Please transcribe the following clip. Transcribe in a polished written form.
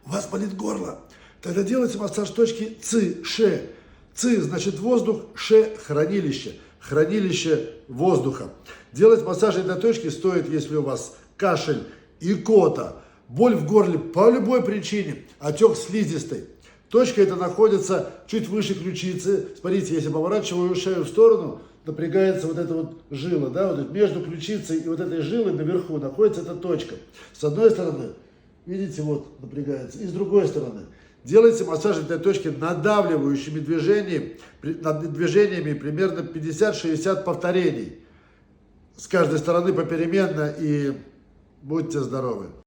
У вас болит горло, тогда делайте массаж точки ЦИ, ШЕ. ЦИ значит воздух, ШЕ хранилище, хранилище воздуха. Делать массаж этой точки стоит, если у вас кашель, икота, боль в горле по любой причине, отек слизистой. Точка эта находится чуть выше ключицы. Смотрите, если поворачиваю шею в сторону, напрягается вот эта вот жила, да, вот между ключицей и вот этой жилой наверху находится эта точка. С одной стороны, видите, вот напрягается, и с другой стороны. Делайте массаж этой точки надавливающими движениями примерно 50-60 повторений. С каждой стороны попеременно, и будьте здоровы.